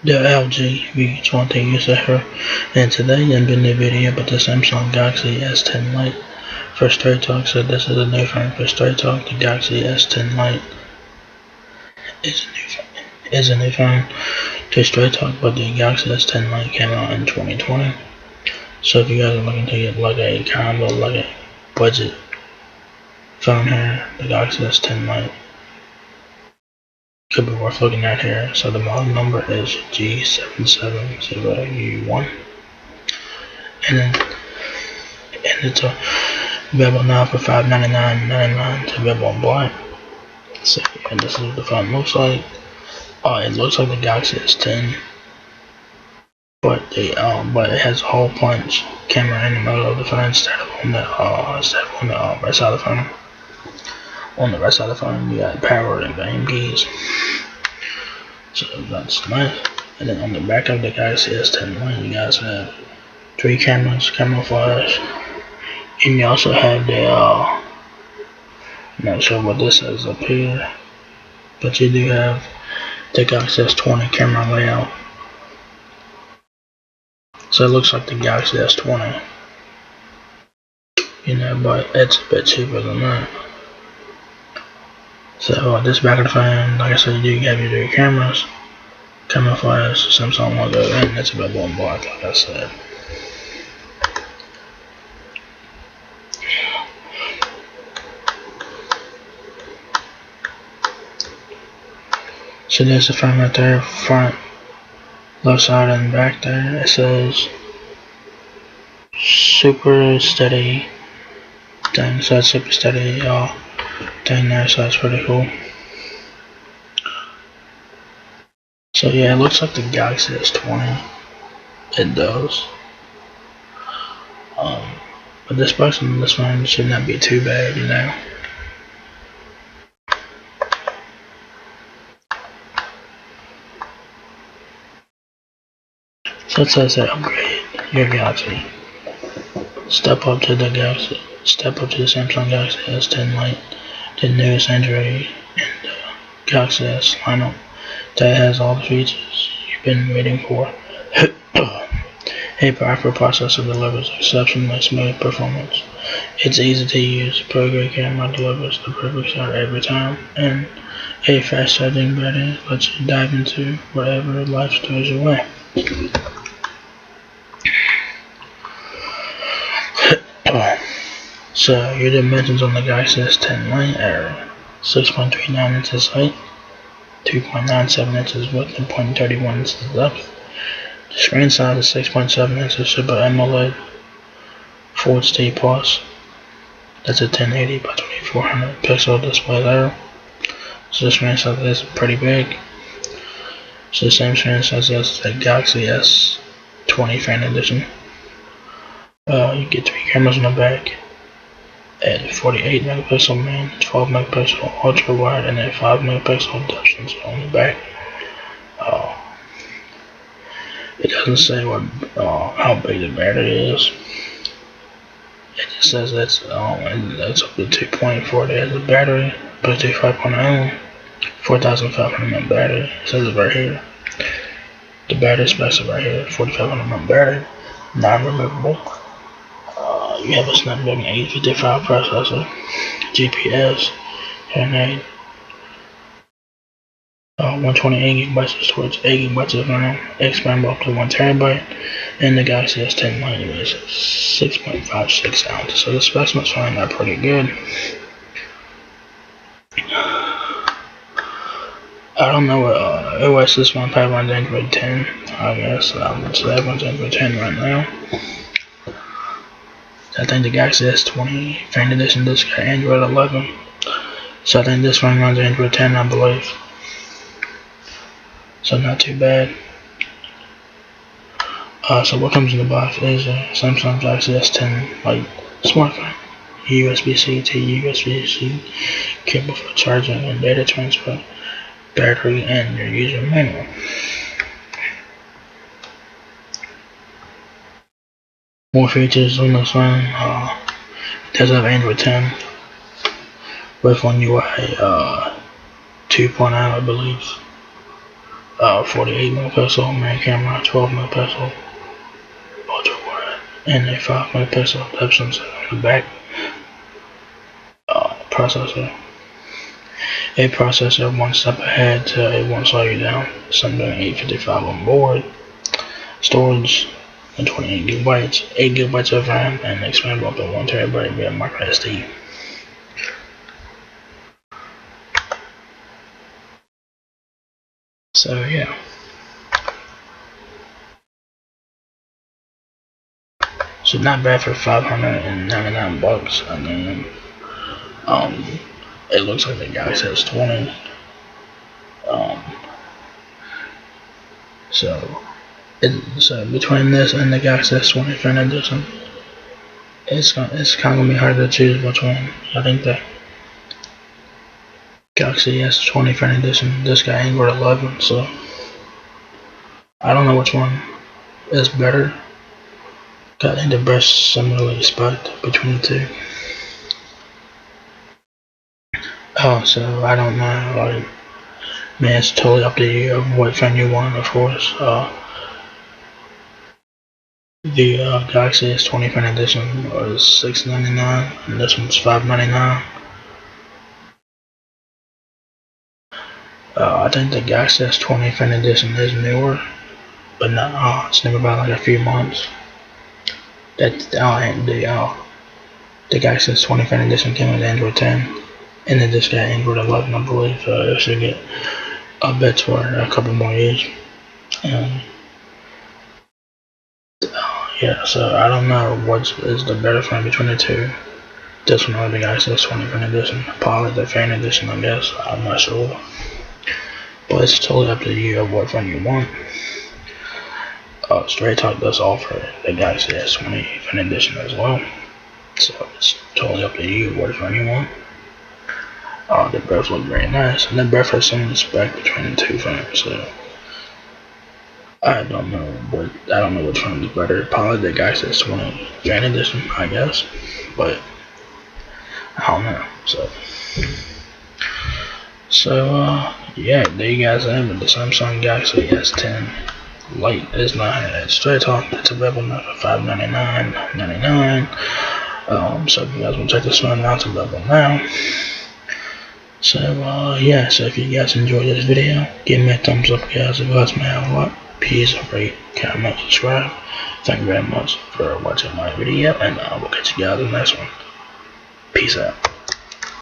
The LG V20 user here, and today I'm doing a video about the Samsung Galaxy S10 Lite for Straight Talk. So this is a new phone for Straight Talk. The Galaxy S10 Lite is a new phone to Straight Talk, but the Galaxy S10 Lite came out in 2020. So if you guys are looking to get like a combo, like a budget phone here, the Galaxy S10 Lite could be worth looking at here. So the model number is G770U1, and it's available now for $599.99 to available in black. So yeah, this is what the phone looks like. It looks like the Galaxy S10, but it has a hole punch camera in the middle of the phone instead of on the right side of the phone. On the right side of the phone, you got power and volume keys. So that's nice. And then on the back of the Galaxy S10 Lite, you guys have 3 cameras, camera flash, and you also have the not sure what this says up here, but you do have the Galaxy S20 camera layout. So it looks like the Galaxy S20, but it's a bit cheaper than that. So this back of the phone, like I said, you do have your 3 cameras, camera flash, Samsung logo, and it's available in black, like I said. So there's the phone right there, front, left side, and back there. It says super steady thing, so it's super steady thing there, so that's pretty cool. So yeah, it looks like the Galaxy S20. It does. But this phone should not be too bad, So it says that upgrade your Galaxy. Step up to the Samsung Galaxy S10 Lite, the newest Android and Galaxy S lineup that has all the features you've been waiting for. A powerful processor delivers exceptionally smooth performance. It's easy to use, pro-grade camera delivers the perfect shot every time, and a fast charging battery lets you dive into whatever life throws your way. So your dimensions on the Galaxy S10 Lite are 6.39 inches height, 2.97 inches width, and 0.31 inches depth. The screen size is 6.7 inches, Super AMOLED Full HD Plus. That's a 1080 by 2400 pixel display there. So the screen size is pretty big. So the same screen size as the Galaxy S20 Fan Edition. You get 3 cameras in the back, a 48 megapixel main, 12 megapixel ultra wide, and a 5 megapixel depth sensor on the back. It doesn't say how big the battery is. It just says it's up to 2.4 days of battery, Bluetooth 5.0, 4,500 mAh battery. It says it right here. The battery specs are right here. 4,500 mAh battery, non-removable. You have a Snapdragon 855 processor, GPS, and 128 GB of storage, 8 GB of RAM, expandable up to 1 TB, and the Galaxy S10 Lite is 6.56 ounces. So the specs must find that pretty good. I don't know what OS this one probably runs Android 10. I guess so that runs Android 10 right now. I think the Galaxy S20 Fan Edition does got Android 11. So I think this one runs Android 10, I believe. So not too bad. So what comes in the box is a Samsung Galaxy S10 Lite smartphone, USB-C to USB-C cable for charging and data transfer, battery, and your user manual. More features on this phone. It does have Android 10 with One UI 2.0, I believe. 48 megapixel main camera, 12 megapixel ultra wide, and a 5 megapixel depth sensor on the back. Processor. A processor one step ahead to a one slow you down. Samsung 855 on board. Storage 28 gigabytes, 8 gigabytes of RAM, and expandable up to 1 terabyte via micro SD. So yeah. So not bad for $599. I mean, it looks like the Galaxy S20. So between this and the Galaxy S20 Fan Edition, it's kind of gonna be hard to choose which one. I think the Galaxy S20 Fan Edition, this got Android 11, so I don't know which one is better. I think the best similarly spiked between the two. So I don't know. Like, man, it's totally up to you of what phone you want, of course. The Galaxy S20 Fan Edition was $699, and this one's $599. I think the Galaxy S20 Fan Edition is newer, but not. It's never about like a few months. The Galaxy S20 Fan Edition came with Android 10, and then this got Android 11, I believe. It should get updates for a couple more years. Yeah, so I don't know what is the better phone between the two. This one or the Galaxy S20 Fan Edition. Probably the Fan Edition, I guess. I'm not sure. But it's totally up to you of what phone you want. Straight Talk does offer the Galaxy S20 Fan Edition as well. So it's totally up to you what phone you want. They both look very nice, and they both have similar spec between the two phones. So I don't know which one is better. Probably the Galaxy S20 Fan Edition, I guess, but I don't know. So yeah, there you guys have it. The Samsung Galaxy S10 Lite is not at Straight Talk. It's available now for $599.99. So if you guys want to check this one out, it's available now. So yeah, so if you guys enjoyed this video, give me a thumbs up, guys. If it helps me out a lot, please rate, comment, subscribe. Thank you very much for watching my video, and I will catch you guys in the next one. Peace out.